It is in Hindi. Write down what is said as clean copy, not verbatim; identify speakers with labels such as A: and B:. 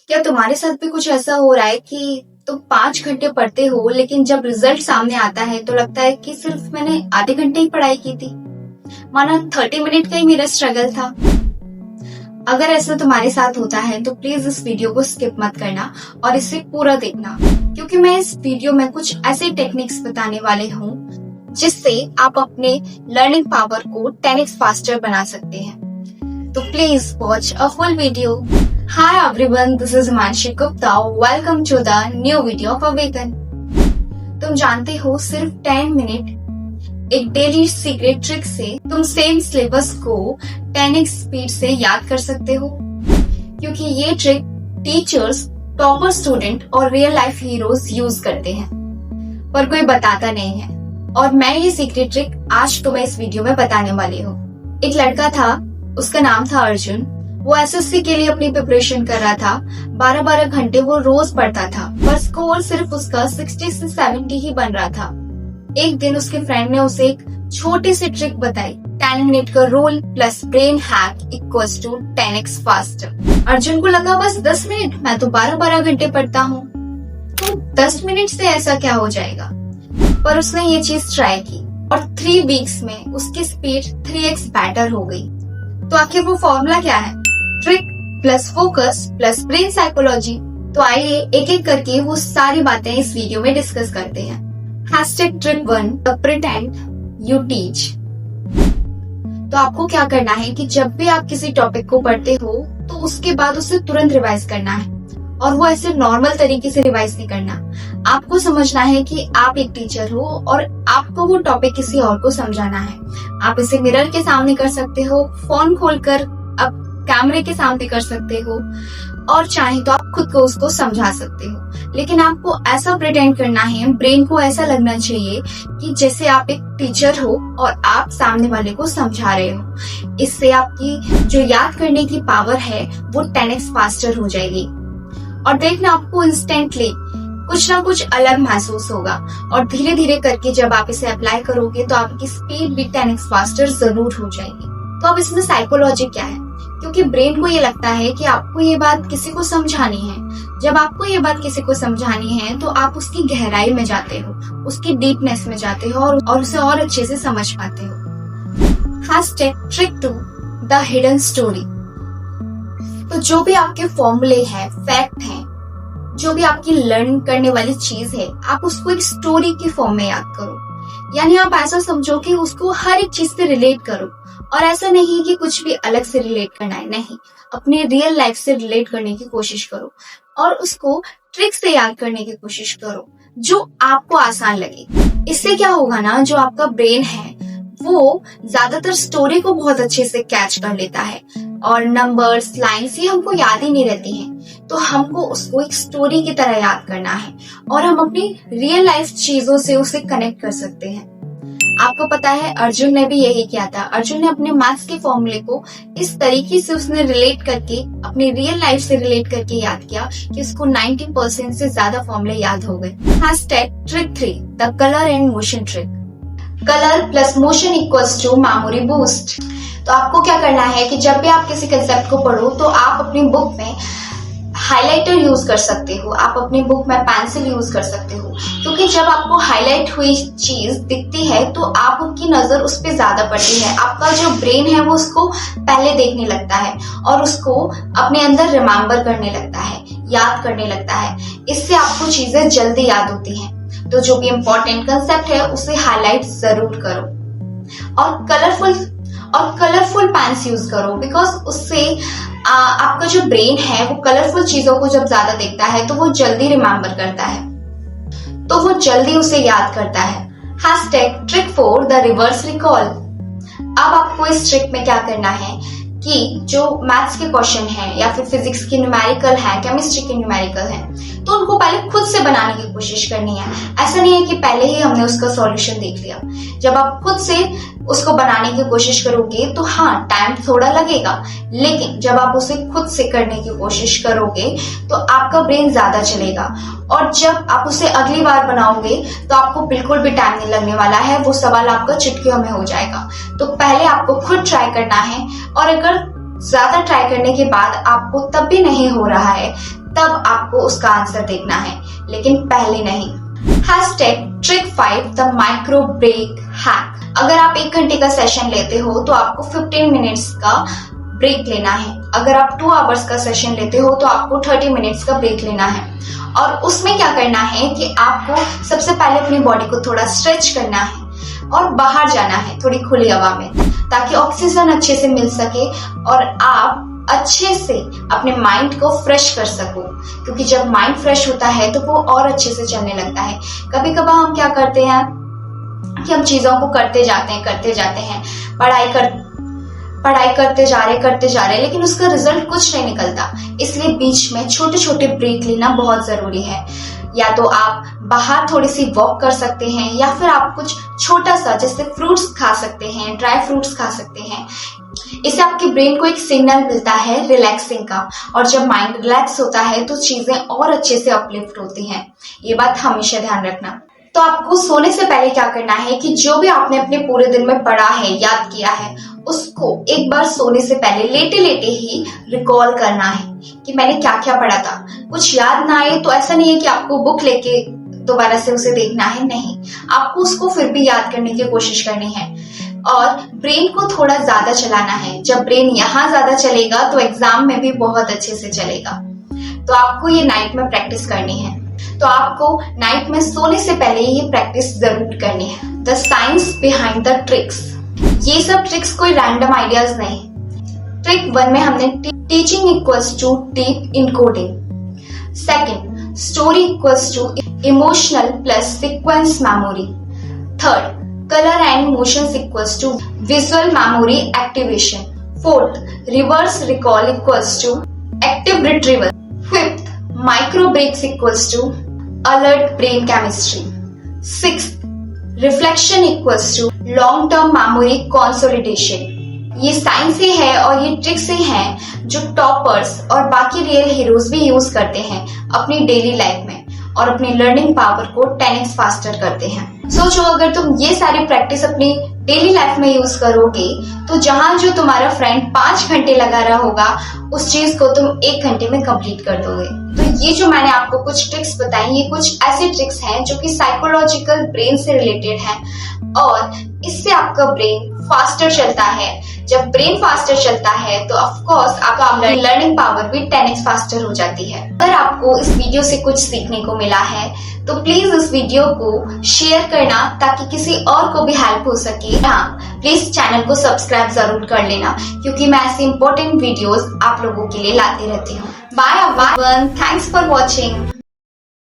A: क्या तुम्हारे साथ भी कुछ ऐसा हो रहा है कि तुम 5 घंटे पढ़ते हो लेकिन जब रिजल्ट सामने आता है तो लगता है कि सिर्फ मैंने आधे घंटे ही पढ़ाई की थी, माना 30 मिनट का ही मेरा स्ट्रगल था। अगर ऐसा तुम्हारे साथ होता है तो प्लीज इस वीडियो को स्किप मत करना और इसे पूरा देखना, क्योंकि मैं इस वीडियो में कुछ ऐसे टेक्निक्स बताने वाले हूँ जिससे आप अपने लर्निंग पावर को 10x फास्टर बना सकते हैं। तो please watch a full video. Hi everyone, this is Himanshi Gupta. Welcome to the new video of Awaken. तुम जानते हो सिर्फ 10 मिनट एक डेली सीक्रेट ट्रिक से तुम सेम सिलेबस को 10x स्पीड से याद कर सकते हो, क्योंकि ये ट्रिक टीचर्स, टॉपर स्टूडेंट और रियल लाइफ हीरोज यूज करते हैं, पर कोई बताता नहीं है। और मैं ये सीक्रेट ट्रिक आज तुम्हें इस वीडियो में बताने वाली हूँ। एक लड़का था, उसका नाम था अर्जुन। वो एसएससी के लिए अपनी प्रिपरेशन कर रहा था। 12-12 घंटे वो रोज पढ़ता था, पर स्कोर सिर्फ उसका 60 से 70 ही बन रहा था। एक दिन उसके फ्रेंड ने उसे एक छोटी सी ट्रिक बताई, 10 मिनट का rule plus brain hack equals to 10x faster. Arjun को लगा बस 10 मिनट, मैं तो 12-12 घंटे पढ़ता हूँ, तो 10 मिनट से ऐसा क्या हो जाएगा। पर उसने ये चीज ट्राई की और 3 वीक्स में उसकी स्पीड 3x बेटर हो गई। तो आखिर वो फॉर्मूला क्या है? Trick plus focus plus brain psychology. तो आइए एक एक करके वो सारी बातें इस वीडियो में डिस्कस करते हैं। Trick 1, pretend you teach. तो आपको क्या करना है कि जब भी आप किसी टॉपिक को पढ़ते हो तो उसके बाद उसे तुरंत रिवाइज करना है, और वो ऐसे नॉर्मल तरीके से रिवाइज नहीं करना। आपको समझना है कि आप एक टीचर हो और आपको वो टॉपिक किसी और को समझाना है। आप इसे मिरर के सामने कर सकते हो, फोन खोलकर आप कैमरे के सामने कर सकते हो, और चाहे तो आप खुद को उसको समझा सकते हो। लेकिन आपको ऐसा प्रिटेंड करना है, ब्रेन को ऐसा लगना चाहिए कि जैसे आप एक टीचर हो और आप सामने वाले को समझा रहे हो। इससे आपकी जो याद करने की पावर है वो 10x फास्टर हो जाएगी। और देखना, आपको इंस्टेंटली कुछ ना कुछ अलग महसूस होगा, और धीरे धीरे करके जब आप इसे अप्लाई करोगे तो आपकी स्पीड भी 10x फास्टर जरूर हो जाएगी। तो अब इसमें साइकोलॉजी क्या है? क्योंकि ब्रेन को ये लगता है कि आपको ये बात किसी को समझानी है। जब आपको ये बात किसी को समझानी है तो आप उसकी गहराई में जाते हो, उसकी डीपनेस में जाते हो और उसे और अच्छे से समझ पाते हो। Trick 2, the hidden story. तो जो भी आपके फॉर्मूले हैं, फैक्ट हैं, जो भी आपकी लर्न करने वाली चीज है, आप उसको एक स्टोरी की फॉर्म में याद करो। यानी आप ऐसा समझो कि उसको हर एक चीज से रिलेट करो, और ऐसा नहीं कि कुछ भी अलग से रिलेट करना है, नहीं, अपने रियल लाइफ से रिलेट करने की कोशिश करो और उसको ट्रिक से याद करने की कोशिश करो जो आपको आसान लगे। इससे क्या होगा ना, जो आपका ब्रेन है वो ज्यादातर स्टोरी को बहुत अच्छे से कैच कर लेता है, और नंबर्स, लाइन्स ये हमको याद ही नहीं रहती हैं। तो हमको उसको एक स्टोरी की तरह याद करना है और हम अपनी रियल लाइफ चीजों से उसे कनेक्ट कर सकते हैं। आपको पता है अर्जुन ने भी यही किया था। अर्जुन ने अपने मैथ्स के फॉर्मूले को इस तरीके से उसने रिलेट करके, अपनी रियल लाइफ से रिलेट करके याद किया कि उसको 90% से ज्यादा फॉर्मूले याद हो गए। Trick 3, the colour and motion trick. Colour plus motion equals to memory boost. तो आपको क्या करना है कि जब भी आप किसी कंसेप्ट को पढ़ो तो आप अपनी बुक में हाइलाइटर यूज कर सकते हो, आप अपनी बुक में पेंसिल यूज कर सकते हो, क्योंकि जब आपको हाईलाइट हुई चीज दिखती है तो आपकी नजर उस पर ज्यादा पड़ती है। आपका जो ब्रेन है वो उसको पहले देखने लगता है और उसको अपने अंदर रिमेम्बर करने लगता है, याद करने लगता है। इससे आपको चीजें जल्दी याद होती हैं। तो जो भी इम्पोर्टेंट कंसेप्ट है उसे हाईलाइट जरूर करो, और कलरफुल पेन्स यूज करो, बिकॉज उससे आपका जो ब्रेन है वो कलरफुल चीजों को जब ज्यादा देखता है तो वो जल्दी रिमेम्बर करता है, तो वो जल्दी उसे याद करता है। Trick 4, the reverse recall. अब आपको इस ट्रिक में क्या करना है कि जो मैथ्स के क्वेश्चन हैं या फिर फिजिक्स के न्यूमेरिकल हैं, केमिस्ट्री के न्यूमेरिकल हैं, तो उनको पहले खुद से बनाने की कोशिश करनी है। ऐसा नहीं है कि पहले ही हमने उसका सॉल्यूशन देख लिया। जब आप खुद से उसको बनाने की कोशिश करोगे तो हाँ, टाइम थोड़ा लगेगा, लेकिन जब आप उसे खुद से करने की कोशिश करोगे तो आपका ब्रेन ज्यादा चलेगा, और जब आप उसे अगली बार बनाओगे तो आपको बिल्कुल भी टाइम नहीं लगने वाला है। वो सवाल आपका चुटकियों में हो जाएगा। तो पहले आपको खुद ट्राई करना है, और अगर ज्यादा ट्राई करने के बाद आपको तब भी नहीं हो रहा है तब आपको उसका आंसर देखना है, लेकिन पहले नहीं। #Trick 5 the micro break hack. अगर आप 1 घंटे का सेशन लेते हो तो आपको 15 मिनट्स का ब्रेक लेना है। अगर आप 2 आवर्स का सेशन लेते हो तो आपको 30 मिनट्स का ब्रेक लेना है। और उसमें क्या करना है कि आपको सबसे पहले अपनी बॉडी को थोड़ा स्ट्रेच करना है और बाहर जाना है थोड़ी खुली हवा में, ताकि ऑक्सीजन अच्छे से मिल सके और आप अच्छे से अपने माइंड को फ्रेश कर सको। क्योंकि जब माइंड फ्रेश होता है तो वो और अच्छे से चलने लगता है। कभी कभार हम क्या करते हैं कि हम चीजों को करते जाते हैं, पढ़ाई करते जा रहे, लेकिन उसका रिजल्ट कुछ नहीं निकलता। इसलिए बीच में छोटे छोटे ब्रेक लेना बहुत जरूरी है। या तो आप बाहर थोड़ी सी वॉक कर सकते हैं, या फिर आप कुछ छोटा सा जैसे फ्रूट्स खा सकते हैं, ड्राई फ्रूट्स खा सकते हैं। इससे आपके ब्रेन को एक सिग्नल मिलता है रिलैक्सिंग का, और जब माइंड रिलैक्स होता है तो चीजें और अच्छे से अपलिफ्ट होती हैं। ये बात हमेशा ध्यान रखना। तो आपको सोने से पहले क्या करना है कि जो भी आपने अपने पूरे दिन में पढ़ा है, याद किया है, उसको एक बार सोने से पहले लेटे लेटे ही रिकॉल करना है कि मैंने क्या क्या पढ़ा था। कुछ याद ना आए तो ऐसा नहीं है कि आपको बुक लेके दोबारा से उसे देखना है, नहीं, आपको उसको फिर भी याद करने की कोशिश करनी है। और ब्रेन को थोड़ा ज्यादा चलाना है। जब ब्रेन यहाँ ज्यादा चलेगा तो एग्जाम में भी बहुत अच्छे से चलेगा। तो आपको ये नाइट में प्रैक्टिस करनी है। तो आपको नाइट में सोने से पहले ये प्रैक्टिस जरूर करनी है। The science behind the tricks. ये सब ट्रिक्स कोई रैंडम आइडियाज नहीं। ट्रिक 1 में हमने teaching equals to deep encoding. Second, story equals to emotional plus sequence memory. Third, colour and motions equals to visual memory activation. Fourth, reverse recall equals to active retrieval. Fifth, micro breaks equals to alert brain chemistry. Sixth, reflection equals to long term memory consolidation. ये साइंस ही है और ये ट्रिक्स ही हैं जो टॉपर्स और बाकी रियल हीरोज भी यूज करते हैं अपनी डेली लाइफ में, और अपनी लर्निंग पावर को 10x फास्टर करते हैं। सोचो, अगर तुम ये सारी प्रैक्टिस अपनी डेली लाइफ में यूज करोगे तो जहां जो तुम्हारा फ्रेंड 5 घंटे लगा रहा होगा, उस चीज को तुम 1 घंटे में कंप्लीट कर दोगे। तो ये जो मैंने आपको कुछ ट्रिक्स बताई, ये कुछ ऐसे ट्रिक्स हैं जो कि साइकोलॉजिकल ब्रेन से रिलेटेड हैं, और इससे आपका ब्रेन फास्टर चलता है। जब ब्रेन फास्टर चलता है तो ऑफ कोर्स आपका लर्निंग पावर भी 10x फास्टर हो जाती है। अगर आपको इस वीडियो से कुछ सीखने को मिला है तो प्लीज इस वीडियो को शेयर करना, ताकि किसी और को भी हेल्प हो सके। हाँ, प्लीज चैनल को सब्सक्राइब जरूर कर लेना, क्योंकि मैं ऐसी इंपॉर्टेंट वीडियोस आप लोगों के लिए लाती रहती हूँ। Bye everyone, thanks for watching.